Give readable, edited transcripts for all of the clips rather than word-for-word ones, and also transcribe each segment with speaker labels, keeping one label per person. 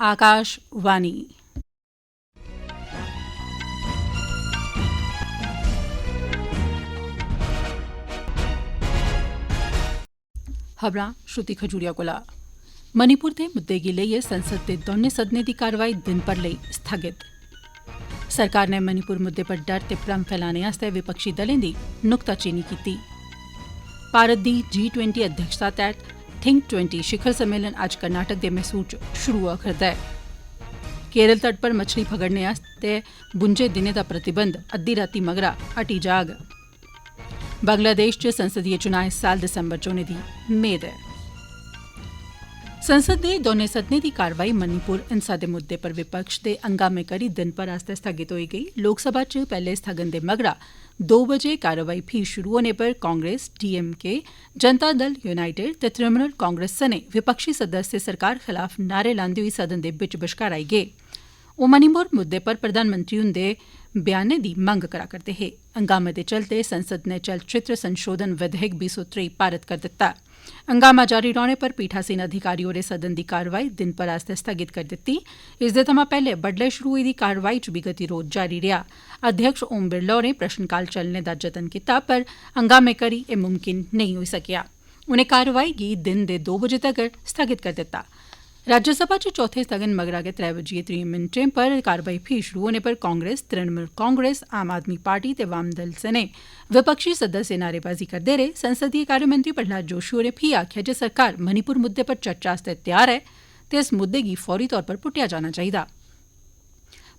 Speaker 1: आकाशवाणी। खबरां श्रुति खजूरिया कोला। मणिपुर दे मुद्दे गी लेइयै संसद दे दौनें सदनें दी कारवाई दिन भर लेई स्थगित। सरकार ने मणिपुर मुद्दे पर डर ते भ्रम फैलाने आस्तै विपक्षी दलें दी नुक्ताचीनी कीती। भारत दी G20 अध्यक्षता तैह्त थिंक 20 शिखर सम्मेलन अज्ज कर्नाटक दे मैसूर च शुरू होआ करदा ऐ। केरल तट पर मछली फगड़ने आस्तै बुंजे दिनें दा प्रतिबंध अद्दी रातीं मगरा हटी जाग। बंगलादेश च संसदीय चुनां इस साल दिसंबर च होने दी मेद ऐ। संसद दे दौनें सदनें दी कारवाई मणिपुर हिंसा दे मुद्दे पर विपक्ष दे हंगामे करी दिन भर आस्तै स्थगित होई गेई। लोकसभा च पैह्ले स्थगन दे मगरा 2 बजे कारवाई फ्ही शुरू होने पर कांग्रेस, DMK, जनता दल यूनाइटेड ते तृणमूल कांग्रेस सने विपक्षी सदस्य सरकार खिलाफ नारे लांदे होई सदन दे बिच्च बश्कार आई गे। ओह् मणिपुर मुद्दे पर प्रधानमंत्री हुंदे बयानै दी मंग करा करदे हे। हंगामे दे चलदे संसद नै चलचित्र संशोधन विधेयक 2023 पारित करी दित्ता। हंगामा जारी रौहने पर पीठासीन अधिकारी होरें सदन दी कारवाई दिन भर आस्तै स्थगित करी दित्ती। इसदे थमां पैह्ले बड्डलै शुरू होई दी कारवाई च बी गतिरोध जारी रेहा। अध्यक्ष ओम बिरला होरें प्रश्नकाल चलने दा जतन कीता पर हंगामे करी एह् मुमकिन नेईं होई सकेआ। उनें कारवाई गी दिन दे 2 बजे तगर स्थगित करी दित्ता। राज्यसभा च चौथे स्थगन मगरा गै 3:30 पर कारवाई फ्ही शुरू होने पर कांग्रेस, तृणमूल कांग्रेस, आम आदमी पार्टी ते वाम दल सने विपक्षी सदस्य नारेबाजी करदे रेह्। संसदीय कार्यमंत्री प्रहलाद जोशी होरें फ्ही आखेआ जे सरकार मणिपुर मुद्दे पर चर्चा आस्तै तैयार ऐ ते इस मुद्दे गी फौरी तौर पर पुट्टेआ जाना चाहिदा।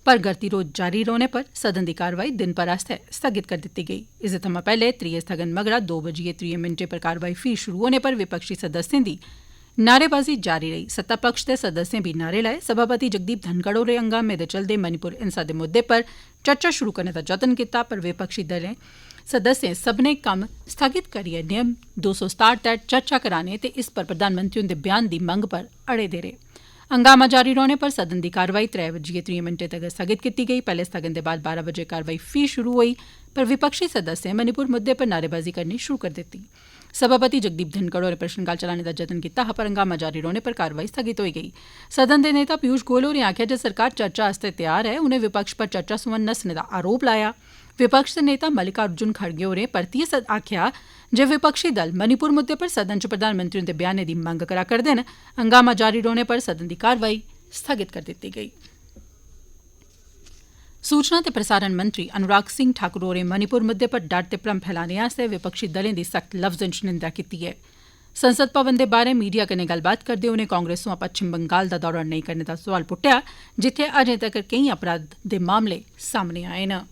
Speaker 1: पर गतिरोध जारी रौहने पर सदन दी कारवाई दिन भर आस्तै स्थगित करी दित्ती गेई। इसदे थमां पैह्ले त्रिये स्थगन मगरा 2:30 पर कारवाई फ्ही शुरू होने पर विपक्षी सदस्यें दी नारेबाजी जारी रेही। सत्ता पक्ष दे सदस्यें भी नारे लाए। सभापति जगदीप धनखड़ होरें हंगामे दे चलदे मणिपुर हिंसा दे मुद्दे पर चर्चा शुरू करने दा जतन कीता पर विपक्षी दलें सदस्यें सब्भनें कम्म स्थगित करियै नियम 267 तैह्त चर्चा कराने ते इस पर प्रधानमंत्री हुंदे बयान दी मंग पर अड़े दे रेह्। हंगामा जारी रौहने पर सदन दी कारवाई 3:30 तगर स्थगित कीती गेई। पैह्ले स्थगन दे बाद 12 बजे कारवाई फ्ही शुरू होई पर विपक्षी सदस्यें मणिपुर मुद्दे पर नारेबाजी करनी शुरू करी दित्ती। सभापति जगदीप धनखड़ होरें प्रश्नकाल चलाने दा जतन कीता हा पर हंगामा जारी रौहने पर कारवाई स्थगित होई गेई। सदन दे नेता पीयूष गोयल होरें आखेआ जे सरकार चर्चा आस्तै तैयार ऐ। उनें विपक्ष पर चर्चा सोयां नस्सने दा आरोप लाया। विपक्ष दे नेता मल्लिकार्जुन खड़गे होरें परतियै आखेआ जे विपक्षी दल मणिपुर मुद्दे पर सदन च प्रधानमंत्री हुंदे बयानै दी मंग करा करदे न। हंगामा जारी रौहने पर सदन दी कारवाई स्थगित करी दित्ती गेई। सूचना ते प्रसारण मंत्री अनुराग सिंह ठाकुर होरें मणिपुर मुद्दे पर डर ते भ्रम फैलाने आस्तै विपक्षी दलें दी सख्त लफ्जें च निंदा कीती ऐ। संसद भवन दे बाहरें मीडिया कन्नै गल्लबात करदे होई उनें कांग्रेस सोयां पच्छम बंगाल दा दौरा नेईं करने दा सवाल पुट्टेआ जित्थै अजें तगर केईं अपराध दे मामले सामने आए न।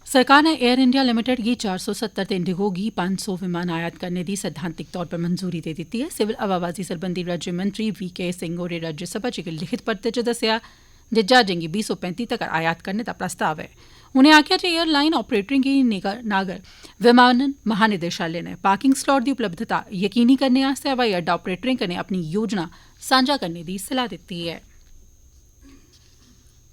Speaker 1: सरकार ने एयर इंडिया लिमिटेड गी 470 ते इंडिगो गी 500 विमान आयात करने दी सैद्धांतिक तौर पर मंजूरी दे दित्ती है। सिविल हवाबाजी सरबंधी राज्यमंत्री VK सिंह होरें राज्यसभा च इक लिखित परते च दस्सेआ जे जहाजें गी 2035 तगर आयात करने दा प्रस्ताव ऐ। उनें आखेआ जे एयरलाइन ऑपरेटरें गी नागर विमानन महानिदेशालय ने पार्किंग स्लॉट दी उपलब्धता यकीनी करने आस्तै हवाई अड्डा ऑपरेटरें कन्नै अपनी योजना सांझा करने दी सलाह दित्ती ऐ।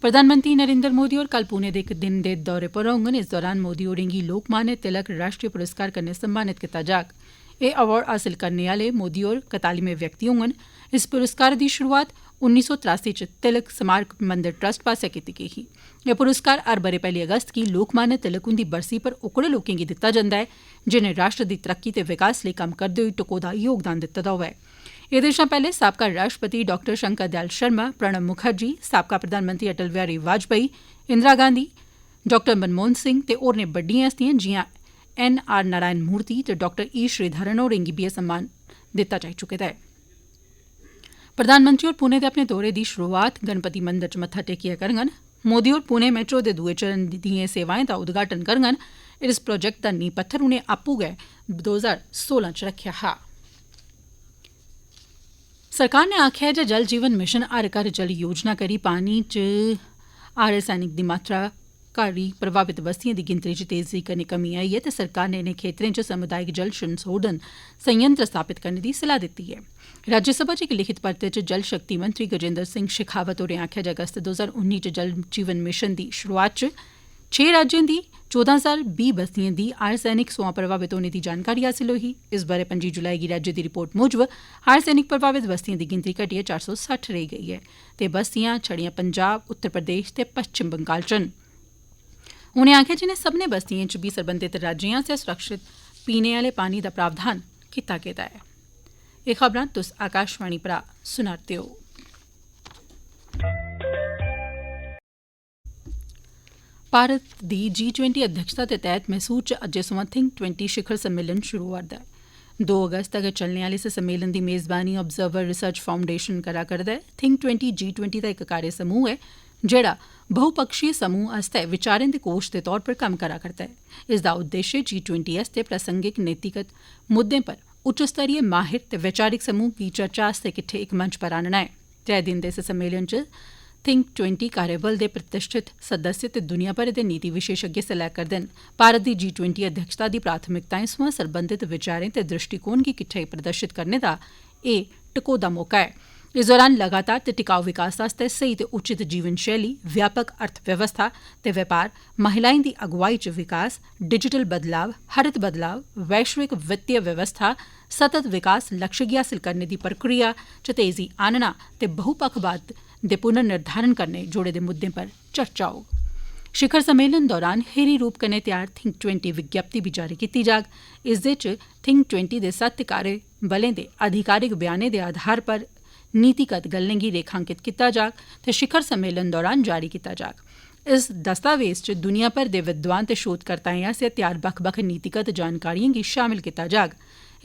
Speaker 1: प्रधानमंत्री नरेंद्र मोदी होर कल पुणे दे इक दिन दे दौरे पर होङन। इस दौरान मोदी होरें गी लोकमान्य तिलक राष्ट्रीय पुरस्कार कन्नै सम्मानित कीता जाग। एह् अवार्ड हासल करने आह्ले मोदी होर 41वें व्यक्ति होङन। इस पुरस्कार दी शुरुआत 1983 च तिलक स्मारक मंदिर ट्रस्ट पास्सेआ कीती गेई ही। एह् पुरस्कार हर ब'रे 1 अगस्त गी लोकमान्य तिलक हुंदी बरसी पर ओकड़े लोकें गी दित्ता जंदा ऐ जिनें राष्ट्र दी तरक्की ते विकास लेई कम्म करदे होई टकोह्दा योगदान दित्ते दा होऐ। एह्दे शा पैह्ले साबका राष्ट्रपति डॉ शंकर दयाल शर्मा, प्रणब मुखर्जी, साबका प्रधानमंत्री अटल बिहारी वाजपेयी, इंदिरा गांधी, डॉ मनमोहन सिंह ते होरनें बड्डियां हस्तियां जियां NR नारायण मूर्ति ते डॉ E श्रीधरन होरें गी बी एह् सम्मान दित्ता जाई चुके दा ऐ। प्रधानमंत्री होर पुणे दे अपने दौरे दी शुरुआत गणपति मंदर च मत्था टेकियै करङन। मोदी होर पुणे मेट्रो दे दुए चरण दिएं सेवाएं दा उद्घाटन करङन। इस प्रोजेक्ट दा नींह पत्थर उनें आपूं गै 2016 च रखेआ हा। सरकार ने आखेआ जे जल जीवन मिशन हर घर जल योजना करी पानी च आर्सेनिक दी मात्रा घारी प्रभावित बस्तियें दी गिनतरी च तेजी कन्नै कमी आई ऐ ते सरकार ने इनें खेत्तरें च समुदायिक जल संशोधन संयंत्र स्थापित करने दी सलाह दित्ती ऐ। राज्यसभा च इक लिखित परते च जल शक्ति मंत्री गजेंद्र सिंह शेखावत होरें आखेआ जे अगस्त 2019 च जल जीवन मिशन दी शुरुआत च 6 राज्यें दी 14,020 बस्तियें दी आर्सेनिक सोयां प्रभावित होने दी जानकारी हासिल होई। इस बारे 25 जुलाई गी राज्य दी रिपोर्ट मूजब आर्सेनिक प्रभावित बस्तियें दी गिनतरी घटियै 460 रेही गेई ऐ ते बस्तियां छड़ियां पंजाब, उत्तर प्रदेश ते पच्छम बंगाल च न। उनें आखेआ जे इनें सब्भनें बस्तियें च बी सरबंधित राज्यें आसेआ सुरक्षित पीने आह्ले पानी दा प्रावधान कीता गेदा ऐ। एह् खबरां तुस आकाशवाणी परा सुना'रदे ओ। भारत दी G20 अध्यक्षता दे तैह्त मैसूर च अज्जै सोयां थिंक 20 शिखर सम्मेलन शुरू होआ'रदा ऐ। 2 अगस्त तगर चलने आह्ले इस सम्मेलन दी मेज़बानी ऑब्जर्वर रिसर्च फाउंडेशन करा करदा ऐ। थिंक 20 G20 दा इक कार्य समूह ऐ जेह्ड़ा बहुपक्षीय समूह आस्तै विचारें दे कोष दे तौर पर कम्म करा करदा ऐ। इसदा उद्देश्य G20 आस्तै प्रासंगिक नीतिगत मुद्दें पर उच्च स्तरीय माहिर ते वैचारिक समूह गी चर्चा आस्तै किट्ठे इक मंच पर आह्नना ऐ। 3 दिन दे इस सम्मेलन च थिंक 20 कार्यबल दे प्रतिष्ठित सदस्य ते दुनिया भरै दे नीति विशेषज्ञ हिस्सा लै करदे न। भारत दी G20 अध्यक्षता दी प्राथमिकताएं सोयां सरबंधित विचारें ते दृष्टिकोण गी किट्ठे प्रदर्शित करने दा एह् टकोह्दा मौका ऐ। इस दौरान लगातार ते टिकाऊ विकास आस्तै स्हेई ते उचित जीवन शैली, व्यापक अर्थव्यवस्था ते व्यापार, महिलाएं दी अगुवाई च विकास, डिजिटल बदलाव, हरित बदलाव, वैश्विक वित्तीय व्यवस्था, सतत विकास लक्ष्य गी हासिल करने दी प्रक्रिया च तेजी आनना ते बहुपक्षवाद दे पुनर्निर्धारण कन्नै जुड़े दे मुद्दें पर चर्चा होग। शिखर सम्मेलन दौरान खीरी रूप कन्नै तैयार थिंक 20 विज्ञप्ति बी जारी कीती जाग। इसदे च थिंक 20 दे 7 कार्यबलें दे आधिकारिक बयानें दे आधार पर नीतिगत गल्लें गी रेखांकित कीता जाग ते शिखर सम्मेलन दौरान जारी कीता जाग। इस दस्तावेज च दुनिया भर दे विद्वान ते शोधकर्ताएं आसेआ त्यार बक्ख बक्ख नीतिगत जानकारिएं गी शामिल कीता जाग।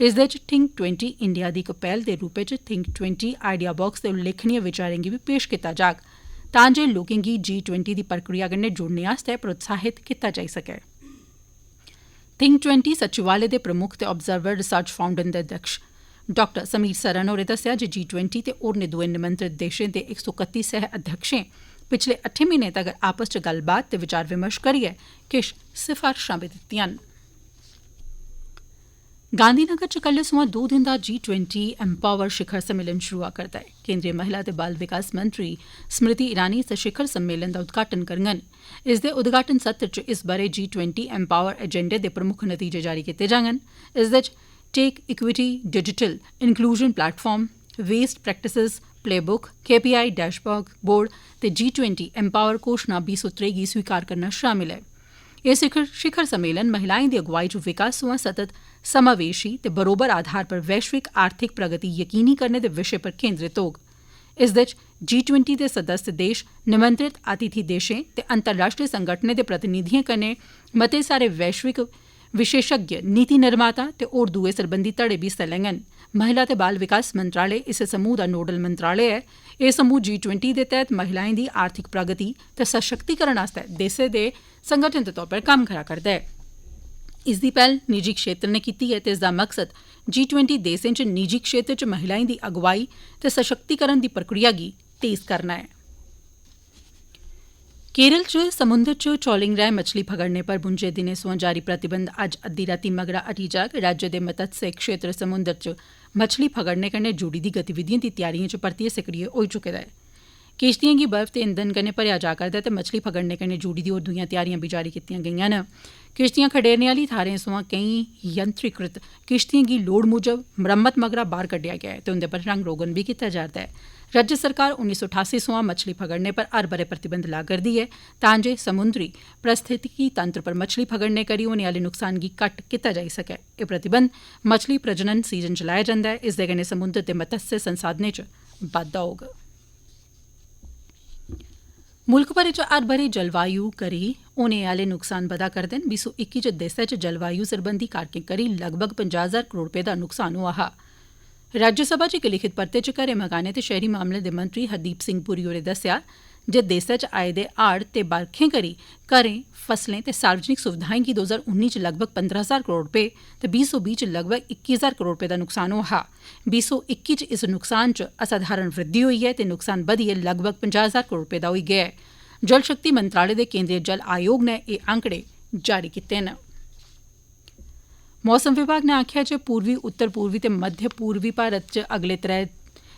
Speaker 1: इसदे च थिंक 20 इंडिया दी इक पैह्ल दे रूपै च थिंक 20 आइडिया बाक्स दे उल्लेखनीय विचारें गी बी पेश कीता जाग तां जे लोकें गी G20 दी प्रक्रिया कन्नै जुड़ने आस्तै प्रोत्साहित कीता जाई सकै। थिंक 20 सचिवालय दे प्रमुख ते ऑब्जर्वर रिसर्च फाउंडेशन दे अध्यक्ष डॉ समीर सरन होरें दस्सेआ जे G20 ते होरनें दुए निमंत्रित देशें दे 131 सह अध्यक्षें पिछले 8 म्हीनें तगर आपस च गल्लबात ते विचार विमर्श करियै किश सिफारशां बी दित्तियां न। गांधीनगर च कल्लै सोयां 2 दिन दा G20 एम्पावर शिखर सम्मेलन शुरू होआ करदा ऐ। केंद्रीय महिला ते बाल विकास मंत्री स्मृति ईरानी इस शिखर सम्मेलन दा उद्घाटन करङन। इसदे उद्घाटन सत्र च इस बारे G20 एम्पावर एजेंडे दे प्रमुख नतीजे जारी कीते जाङन। इसदे च tech equity digital inclusion platform, best practices playbook, KPI dashboard ते G20 एम्पावर घोषणा 2023 गी स्वीकार करना शामिल ऐ। एह् शिखर सम्मेलन महिलाएं दी अगुवाई च विकास सोयां सतत समावेशी ते बरोबर आधार पर वैश्विक आर्थिक प्रगति यकीनी करने दे विषय पर केंद्रित होग। इसदे च G20 दे सदस्य देश, निमंत्रित अतिथि देशें ते अंतर्राष्ट्रीय संगठनें दे प्रतिनिधिएं कन्नै मते सारे वैश्विक विशेषज्ञ, नीति निर्माता ते होर दुए सरबंधी धड़े बी हिस्सा लैङन। महिला ते बाल विकास मंत्रालय इस समूह दा नोडल मंत्रालय ऐ। एह् समूह G20 दे तैह्त महिलाएं दी आर्थिक प्रगति ते सशक्तिकरण आस्तै देसै दे संगठन दे तौर पर कम्म करा करदा ऐ। इसदी पैह्ल निजी क्षेत्र ने कीती ऐ ते इसदा मकसद G20 देसें च निजी क्षेत्र च महिलाएं दी अगुवाई ते सशक्तिकरण दी प्रक्रिया गी तेज करना ऐ। केरल च समुंदर च ट्रालिंग राएं मछली फगड़ने पर बुंजे दिनें सोयां जारी प्रतिबंध अज्ज अद्दी रातीं मगरा हटी जाग। राज्य दे मत्स्य क्षेत्र समुंदर च मछली फगड़ने कन्नै जुड़ी दी गतिविधिएं दी त्यारिएं च परतियै सक्रिय होई चुके दा ऐ। किश्तियें गी बर्फ ते ईंधन कन्नै भरेआ जा करदा ऐ ते मछली फगड़ने कन्नै जुड़ी दी होर दूइयां त्यारियां बी जारी कीतियां गेईयां न। किश्तियां खडेरने आह्ली थाह्रें सोयां केईं यंत्रीकृत किश्तियें गी लोड़ मूजब मरम्मत मगरा बाहर कड्डेआ गेआ ऐ ते उंदे पर रंग रोगन बी कीता जा'रदा ऐ। राज्य सरकार 1988 सोयां मछली फगड़ने पर हर ब'रे प्रतिबंध ला करदी ऐ तां जे समुंदरी पारिस्थितिकी तंत्र पर मछली फगड़ने करी होने आह्ले नुकसान गी घट्ट कीता जाई सकै। एह् प्रतिबंध मछली प्रजनन सीजन च लाया जंदा ऐ। इसदे कन्नै समुंदर दे मत्स्य संसाधनें च बाद्धा होग। मुल्ख भरै च हर ब'रे जलवायु करी होने आह्ले नुकसान बधा करदे न। 2021 च देसै च जलवायु सरबंधी कारकें करी लगभग 50,000 करोड़ रपेऽ दा नुकसान होआ हा। राज्यसभा च इक लिखित परते च घरें मकानें ते शैहरी मामलें दे मंत्री हरदीप सिंह पुरी होरें दस्सेआ जे देसै च आए दे हाड़ ते बरखें करी घरें, फसलें ते सार्वजनिक सुविधाएं गी 2019 च लगभग 15,000 करोड़ रपेऽ ते 2020 च लगभग 21,000 करोड़ रपेऽ दा नुकसान होआ हा। 2021 च इस नुकसान च असाधारण वृद्धि होई ऐ ते नुकसान बधियै लगभग 50,000 करोड़ रपेऽ दा होई गेआ ऐ। जल शक्ति मंत्रालय दे केंद्रीय जल आयोग नै एह् आंकड़े जारी कीते न। मौसम विभाग नै आखेआ जे पूर्वी, उत्तर पूर्वी ते मध्य पूर्वी भारत च अगले 3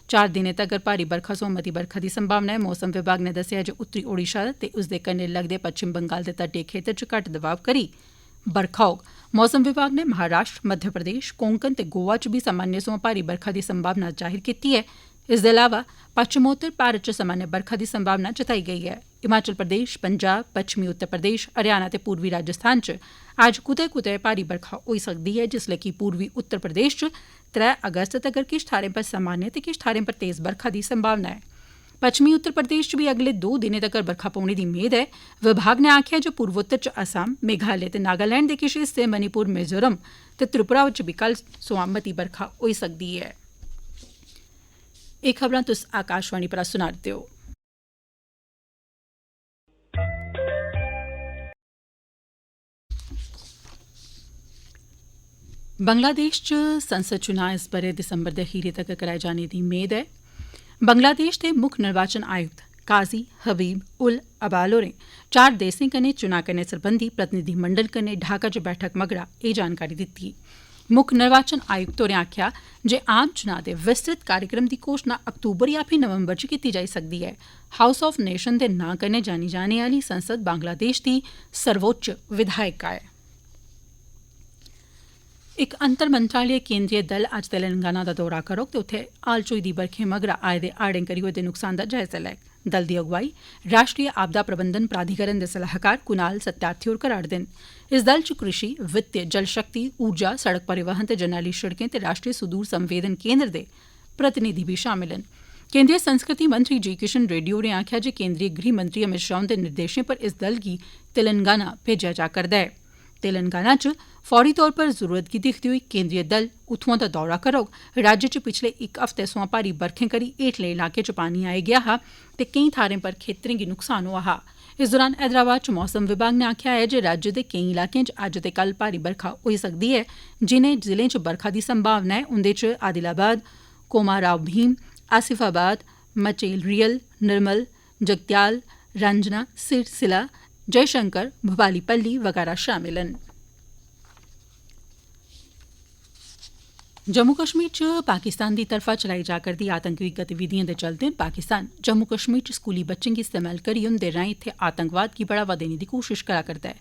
Speaker 1: 4 दिनें तगर भारी बरखा सोयां मती बरखा दी संभावना ऐ। मौसम विभाग ने दस्सेआ जे उत्तरी ओडिशा ते उसदे कन्नै लगदे पच्छम बंगाल दे तटीय खेतर च घट्ट दबाव करी बरखा होग। मौसम विभाग ने महाराष्ट्र, मध्य प्रदेश, कोंकण ते गोवा च बी सामान्य सोयां भारी बरखा दी संभावना जाहिर कीती ऐ। इसदे अलावा पच्छमोत्तर भारत च सामान्य बरखा दी संभावना जताई गेई ऐ। हिमाचल प्रदेश, पंजाब, पच्छमी उत्तर प्रदेश, हरियाणा ते पूर्वी राजस्थान च अज्ज कुतै कुतै भारी बरखा होई सकदी ऐ, जिसलै कि पूर्वी उत्तर प्रदेश च 3 अगस्त तगर किश थाहरें पर सामान्य ते किश थाहरें पर तेज बरखा दी संभावना ऐ। पच्छमी उत्तर प्रदेश च बी अगले 2 दिनें तगर बरखा पौने दी मेद ऐ। विभाग ने आखेआ जे पूर्वोत्तर च असम, मेघालय ते नागालैंड दे किश हिस्से, मणिपुर, मिजोरम ते त्रिपुरा च बी कल सोयां मती बरखा होई सकदी ऐ। एह् खबरां तुस आकाशवाणी परा सुना'रदे ओ। बंगलादेश च संसद चुनां इस ब'रे दिसंबर दे खीरै तगर कराए जाने दी मेद ऐ। बंगलादेश दे मुक्ख निर्वाचन आयुक्त काजी हबीब उल अबाल होरें 4 देसें कन्नै चुनां कन्नै सरबंधी प्रतिनिधिमंडल कन्नै ढाका च बैठक मगरा एह् जानकारी दित्ती। मुक्ख निर्वाचन आयुक्त होरें आखेआ जे आम चुनां दे विस्तृत कार्यक्रम दी घोषणा अक्तूबर जां फ्ही नवंबर च कीती जाई सकदी ऐ। हाउस ऑफ नेशन दे नां कन्नै जानी जाने आह्ली संसद बांग्लादेश दी सर्वोच्च विधायिका ऐ। इक अंतर मंत्रालय केंद्रीय दल अज्ज तेलंगाना दा दौरा करोग ते उत्थे हाल च होई दी बरखें मगरा आए दे हाड़ें करी होए दे नुकसान दा जायजा लैग। दल दी अगुवाई राष्ट्रीय आपदा प्रबंधन प्राधिकरण दे सलाहकार कुणाल सत्यार्थी होर करा'रदे न। इस दल च कृषि, वित्त, जल शक्ति, ऊर्जा, सड़क परिवहन ते जरनैली शिड़कें ते राष्ट्रीय सुदूर संवेदन केंद्र दे प्रतिनिधि बी शामिल न। केंद्रीय संस्कृति मंत्री जी किशन रेड्डी होरें आखेआ जे केंद्रीय गृह मंत्री अमित शाह हुंदे निर्देशें पर इस दल गी तेलंगाना भेजेआ जा करदा ऐ। तेलंगाना च फौरी तौर पर जरूरत गी दिक्खदे होई केंद्रीय दल उत्थुआं दा दौरा करोग। राज्य च पिछले इक हफ्ते सोयां भारी बरखें करी हेठले इलाकें च पानी आई गेआ हा ते केईं थाह्रें पर खेत्तरें गी नुकसान होआ हा। इस दौरान हैदराबाद च मौसम विभाग ने आखेआ ऐ जे राज्य दे केईं इलाकें च अज्ज ते कल भारी बरखा होई सकदी ऐ। जिनें जिलें च बरखा दी संभावना ऐ उंदे च आदिलाबाद, कोमाराव भीम, आसिफाबाद, मचेल, निर्मल, जगत्याल, रंजना, सिरसिला, जयशंकर, भुपालीपल्ली वगैरह शामिल न। जम्मू कश्मीर च पाकिस्तान दी तरफा चलाई जा करदी आतंकी गतिविधिएं दे चलदे पाकिस्तान जम्मू कश्मीर च स्कूली बच्चें गी इस्तेमाल करियै उंदे राएं इत्थै आतंकवाद गी बढ़ावा देने दी कोशिश करा करदा ऐ।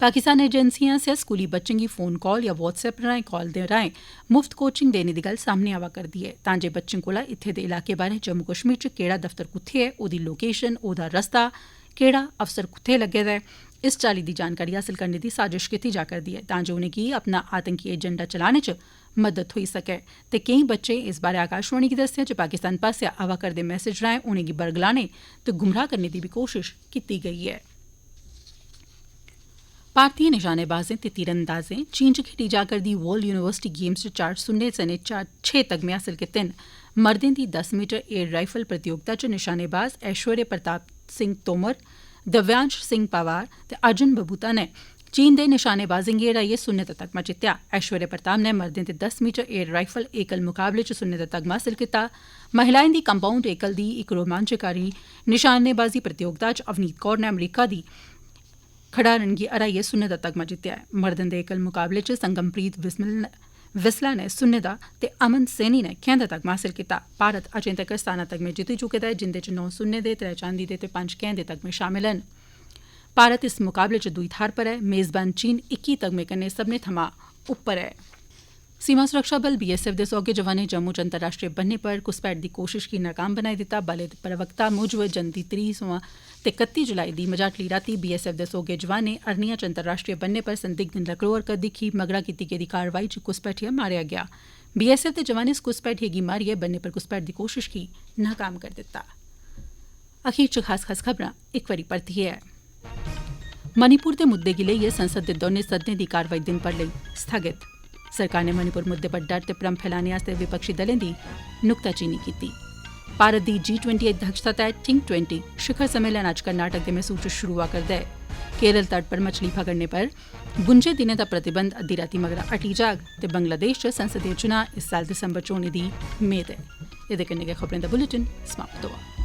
Speaker 1: पाकिस्तान एजेंसिएं आसेआ स्कूली बच्चें गी फोन कॉल या व्हाट्सएप राएं कॉल दे राएं मुफ्त कोचिंग देने दी गल्ल सामने आवा करदी ऐ तां जे बच्चें कोला इत्थे दे इलाके बारै जम्मू कश्मीर च केह्ड़ा दफ्तर कुत्थै ऐ, ओह्दी लोकेशन, ओह्दा रस्ता, केह्ड़ा अफसर कुत्थै लग्गे दा ऐ, इस चाल्ली दी जानकारी हासल करने दी साजिश कीती जा करदी ऐ तां जे उनेंगी अपना आतंकी एजेंडा चलाने च मदद थ्होई सकै। ते केईं बच्चे इस बारै आकाशवाणी गी दस्सेआ जे पाकिस्तान पास्सेआ आवा करदे मैसेज राएं उनेंगी बरगलाने ते गुमराह करने दी बी कोशिश कीती गेई ऐ। भारतीय निशानेबाजें ते तीरंदाजें चीन च खेड्डी जा करदी वर्ल्ड यूनिवर्सिटी गेम्स च 4 सुन्ने सने 6 तगमे हासल कीते न। मर्दें दी 10 मीटर एयर राइफल प्रतियोगिता च निशानेबाज ऐश्वर्य प्रताप सिंह तोमर, दिव्यांश सिंह पवार ते अर्जुन बबूता ने चीन दे निशानेबाजें गी हराइयै सुन्ने दा तगमा जित्तेआ। ऐश्वर्य प्रताप ने मर्दें दे 10 मीटर एयर राइफल एकल मुकाबले च सुन्ने दा तगमा हासल कीता। महिलाएं दी कंपाउंड एकल दी इक रोमांचकारी निशानेबाजी प्रतियोगिता च अवनीत कौर ने अमरीका दी खडारन गी हराइयै सुन्ने दा तगमा जित्तेआ। मर्दें दे एकल मुकाबले च संगमप्रीत विसला ने सुन्ने दा ते अमन सैनी ने कैंह दा तगमा हासल कीता। भारत अजें तगर 17 तगमे जित्ती चुके दा ऐ जिंदे च 9 सुन्ने दे, 3 चांदी दे ते 5 कैंह दे तगमे शामिल न। भारत इस मुकाबले च दूई थाह्र पर ऐ। मेजबान चीन 21 तगमे कन्नै सब्मनें थमां उप्पर ऐ। सीमा सुरक्षा बल बीएसएफ दे सौगे जवानें जम्मू च अंतर्राष्ट्रीय बन्ने पर घुसपैठ दी कोशिश गी नाकाम बनाई दित्ता। बलै दे प्रवक्ता मूजब जंदी 30 सोयां ते 31 जुलाई दी मझाटली रातीं बीएसएफ दे सौगे जवानें अरनिया च अंतर्राष्ट्रीय बन्ने पर संदिग्ध नकलो हरकत दिक्खी। मगरा कीती गेदी कार्रवाई च घुसपैठिया मारेआ गेआ। बीएसएफ दे जवानें इस घुसपैठिये गी मारियै बन्ने पर घुसपैठ दी कोशिश गी नाकाम करी दित्ता। अखीर च खास खबरां इक बारी परतियै मणिपुर दे मुद्दे गी लेइयै संसद दे दौनें सदनें दी कार्रवाई दिन भर लेई स्थगित। सरकार ने मणिपुर मुद्दे पर डर ते भ्रम फैलाने आस्तै विपक्षी दलें दी नुक्ताचीनी कीती। भारत दी G20 अध्यक्षता तैह्त Think20 शिखर सम्मेलन अज्ज कर्नाटक दे मैसूर च शुरू होआ करदा ऐ। केरल तट पर मछली पकड़ने पर 52 दिनें दा प्रतिबंध अद्धी रातीं मगरा हटी जाग ते बंगलादेश च संसदीय चुनां इस साल दिसंबर च होने दी मेद ऐ। एह्दे कन्नै गै खबरें दा बुलेटिन समाप्त होआ।